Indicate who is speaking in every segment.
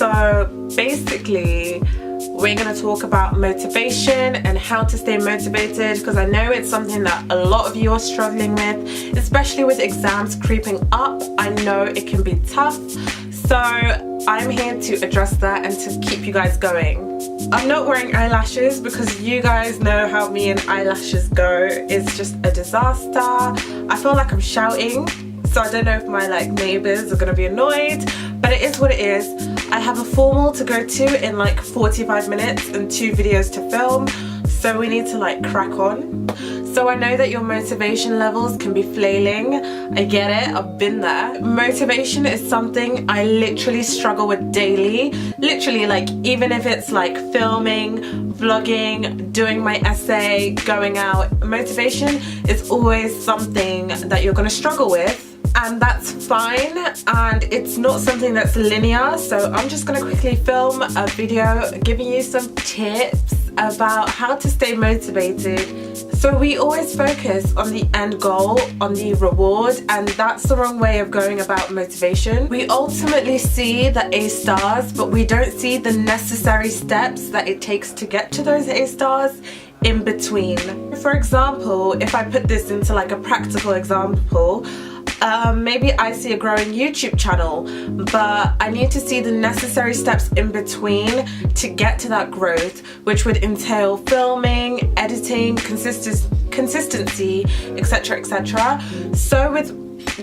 Speaker 1: So basically we're going to talk about motivation and how to stay motivated, because I know it's something that a lot of you are struggling with, especially with exams creeping up. I know it can be tough, so I'm here to address that and to keep you guys going. I'm not wearing eyelashes because you guys know how me and eyelashes go. It's just a disaster. I feel like I'm shouting, so I don't know if my neighbors are gonna be annoyed, but it is what it is. I have a formal to go to in 45 minutes and 2 videos to film, so we need to crack on. So I know that your motivation levels can be flailing. I get it, I've been there. Motivation is something I literally struggle with daily. Literally, even if it's filming, vlogging, doing my essay, going out, motivation is always something that you're gonna struggle with. And that's fine, and it's not something that's linear, so I'm just gonna quickly film a video giving you some tips about how to stay motivated. So we always focus on the end goal, on the reward, and that's the wrong way of going about motivation. We ultimately see the A stars, but we don't see the necessary steps that it takes to get to those A stars in between. For example, if I put this into a practical example, maybe I see a growing YouTube channel, but I need to see the necessary steps in between to get to that growth, which would entail filming, editing, consistency, etc, etc. So with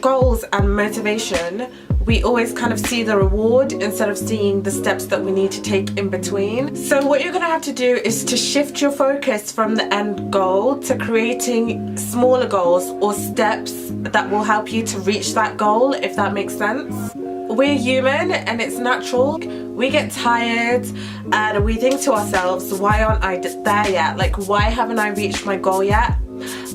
Speaker 1: goals and motivation, we always kind of see the reward instead of seeing the steps that we need to take in between. So what you're gonna have to do is to shift your focus from the end goal to creating smaller goals or steps that will help you to reach that goal, if that makes sense. We're human and it's natural. We get tired and we think to ourselves, why aren't I there yet? Why haven't I reached my goal yet?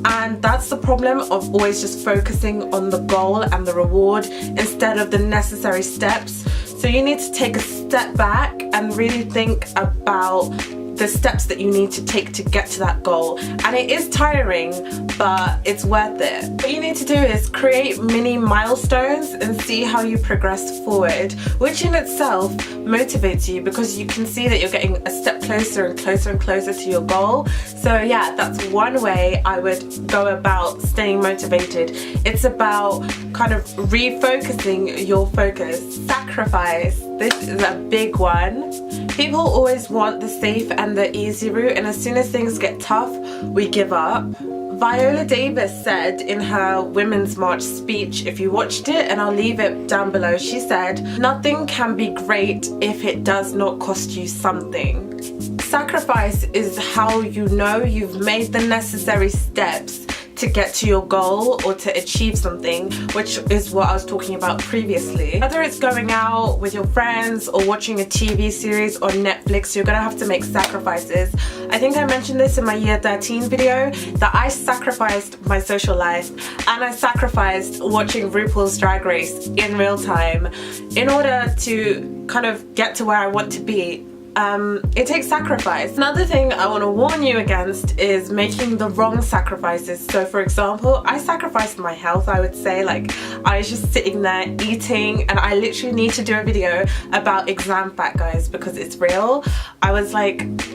Speaker 1: And that's the problem of always just focusing on the goal and the reward instead of the necessary steps. So you need to take a step back and really think about the steps that you need to take to get to that goal. And it is tiring, but it's worth it. What you need to do is create mini milestones and see how you progress forward, which in itself motivates you because you can see that you're getting a step closer and closer and closer to your goal. So yeah, that's one way I would go about staying motivated. It's about kind of refocusing your focus. Sacrifice. This is a big one. People always want the safe and the easy route, and as soon as things get tough, we give up. Viola Davis said in her Women's March speech, if you watched it, and I'll leave it down below, she said, "Nothing can be great if it does not cost you something." Sacrifice is how you know you've made the necessary steps to get to your goal or to achieve something, which is what I was talking about previously. Whether it's going out with your friends or watching a TV series on Netflix, you're gonna have to make sacrifices. I think I mentioned this in my year 13 video, that I sacrificed my social life and I sacrificed watching RuPaul's Drag Race in real time in order to kind of get to where I want to be. It takes sacrifice. Another thing I want to warn you against is making the wrong sacrifices. So for example, I sacrificed my health, I would say. I was just sitting there eating, and I literally need to do a video about exam fat, guys, because it's real. I was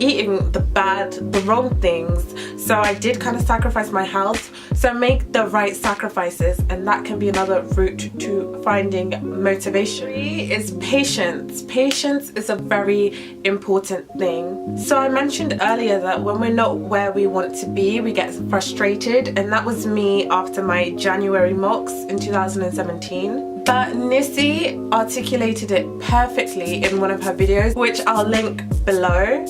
Speaker 1: eating the wrong things, so I did kind of sacrifice my health. So make the right sacrifices, and that can be another route to finding motivation. 3 is patience. Patience is a very important thing. So I mentioned earlier that when we're not where we want to be, we get frustrated, and that was me after my January mocks in 2017. But Nissy articulated it perfectly in one of her videos, which I'll link below.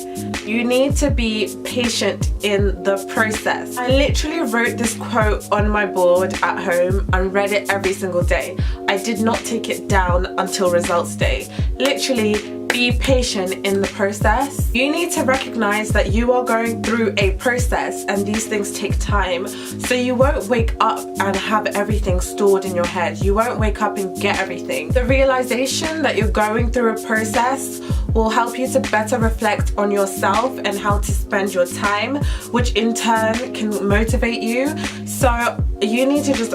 Speaker 1: You need to be patient in the process. I literally wrote this quote on my board at home and read it every single day. I did not take it down until results day. Literally, be patient in the process. You need to recognize that you are going through a process and these things take time. So you won't wake up and have everything stored in your head. You won't wake up and get everything. The realization that you're going through a process will help you to better reflect on yourself and how to spend your time, which in turn can motivate you. So you need to just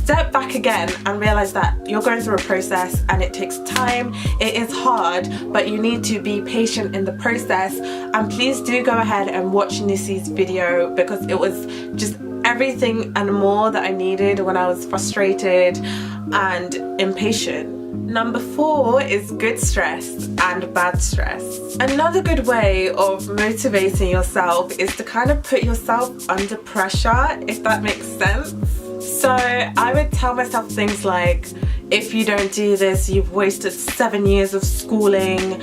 Speaker 1: step back again and realize that you're going through a process and it takes time. It is hard, but but you need to be patient in the process. And please do go ahead and watch Nissy's video, because it was just everything and more that I needed when I was frustrated and impatient. Number 4 is good stress and bad stress. Another good way of motivating yourself is to kind of put yourself under pressure, if that makes sense. So I would tell myself things like, if you don't do this, you've wasted 7 years of schooling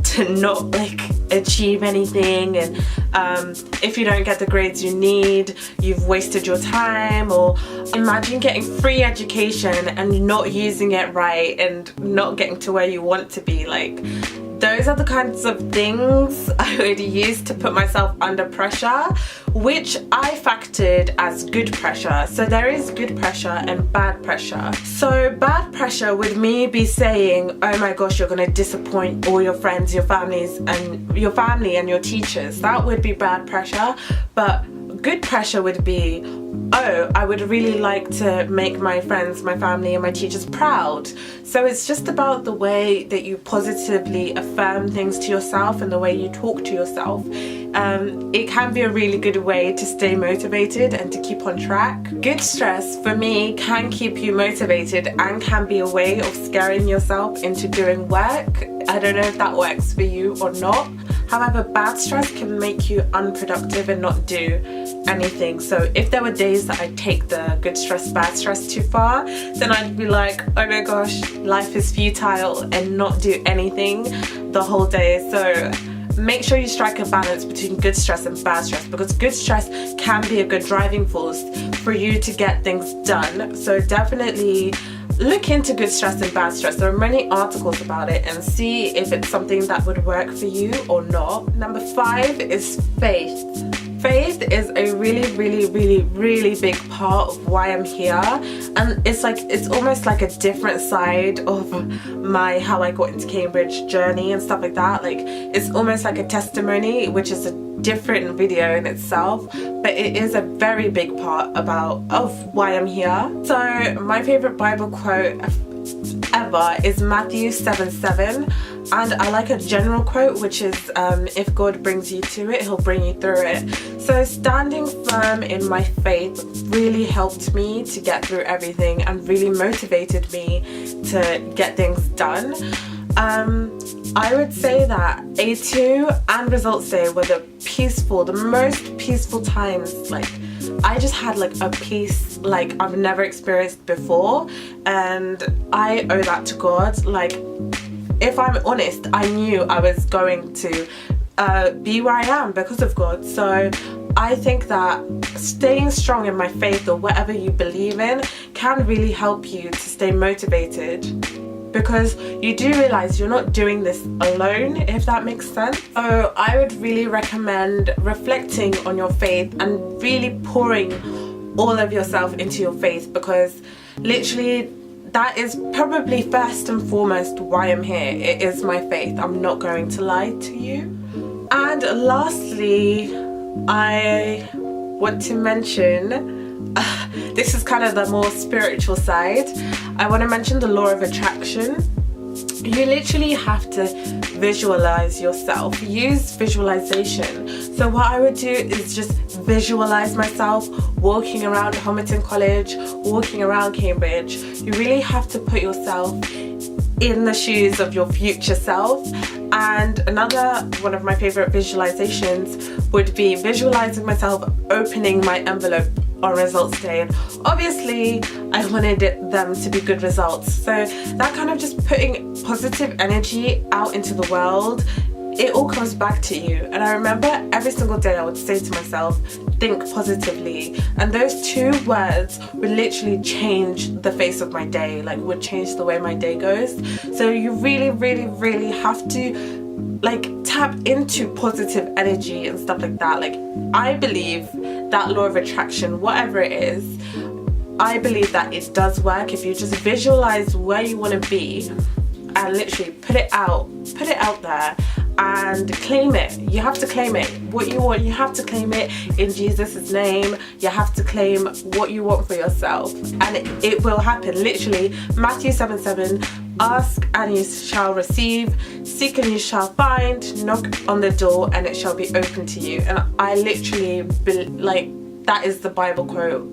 Speaker 1: to not achieve anything, and if you don't get the grades you need, you've wasted your time. Or imagine getting free education and not using it right and not getting to where you want to be. Those are the kinds of things I would use to put myself under pressure, which I factored as good pressure. So there is good pressure and bad pressure. So bad pressure would me be saying, oh my gosh, you're going to disappoint all your friends, your family and your teachers. That would be bad pressure. But good pressure would be, oh, I would really like to make my friends, my family and my teachers proud. So it's just about the way that you positively affirm things to yourself and the way you talk to yourself. It can be a really good way to stay motivated and to keep on track. Good stress for me can keep you motivated and can be a way of scaring yourself into doing work. I don't know if that works for you or not. However, bad stress can make you unproductive and not do anything. So if there were days that I'd take the good stress, bad stress too far, then I'd be like, oh my gosh, life is futile, and not do anything the whole day. So make sure you strike a balance between good stress and bad stress, because good stress can be a good driving force for you to get things done. So definitely look into good stress and bad stress. There are many articles about it, and see if it's something that would work for you or not. Number 5 is faith. Faith is a really big part of why I'm here, and it's almost like a different side of my how I got into Cambridge journey and stuff like that. It's almost like a testimony, which is a different video in itself, but it is a very big part of why I'm here. So my favorite Bible quote ever is Matthew 7:7, and I like a general quote, which is if God brings you to it, he'll bring you through it. So standing firm in my faith really helped me to get through everything and really motivated me to get things done. I would say that A2 and results day were the most peaceful times. I just had a peace I've never experienced before, and I owe that to God. If I'm honest, I knew I was going to be where I am because of God. So I think that staying strong in my faith, or whatever you believe in, can really help you to stay motivated, because you do realize you're not doing this alone, if that makes sense. So I would really recommend reflecting on your faith and really pouring all of yourself into your faith, because literally that is probably first and foremost why I'm here. It is my faith. I'm not going to lie to you. And lastly, I want to mention, this is kind of the more spiritual side. I want to mention the law of attraction. You literally have to visualize yourself. Use visualization. So what I would do is just visualize myself walking around Homerton College, walking around Cambridge. You really have to put yourself in the shoes of your future self. And another one of my favorite visualizations would be visualizing myself opening my envelope on results day, and obviously I wanted them to be good results. So that kind of just putting positive energy out into the world, it all comes back to you. And I remember every single day I would say to myself, think positively, and those 2 words would literally change the face of my day, would change the way my day goes. So you really have to tap into positive energy and stuff like that. I believe that law of attraction, whatever it is, I believe that it does work if you just visualize where you want to be and literally put it out there and claim it. You have to claim it. What you want, you have to claim it in Jesus' name. You have to claim what you want for yourself, and it will happen. Literally, Matthew 7:7 Ask and you shall receive, seek and you shall find, knock on the door and it shall be open to you. And I literally, like, that is the Bible quote,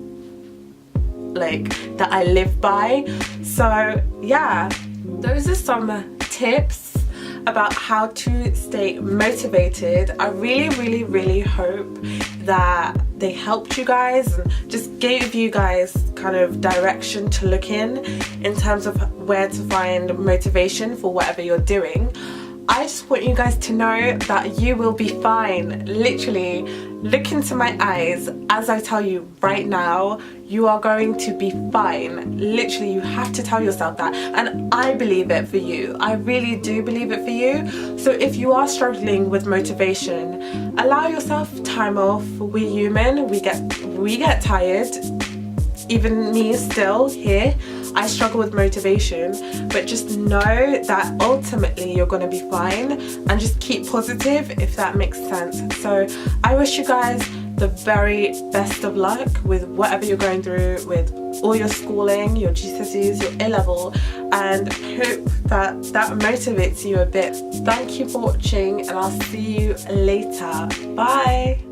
Speaker 1: like, that I live by. So yeah, those are some tips about how to stay motivated. I really hope that they helped you guys and just gave you guys kind of direction to look in terms of where to find motivation for whatever you're doing. I just want you guys to know that you will be fine. Literally, look into my eyes as I tell you right now, you are going to be fine. Literally, you have to tell yourself that. And I believe it for you. I really do believe it for you. So if you are struggling with motivation, allow yourself time off. We're human. We get tired. Even me still here, I struggle with motivation, but just know that ultimately you're going to be fine, and just keep positive, if that makes sense. So I wish you guys the very best of luck with whatever you're going through, with all your schooling, your GCSEs, your A-level, and hope that that motivates you a bit. Thank you for watching, and I'll see you later. Bye.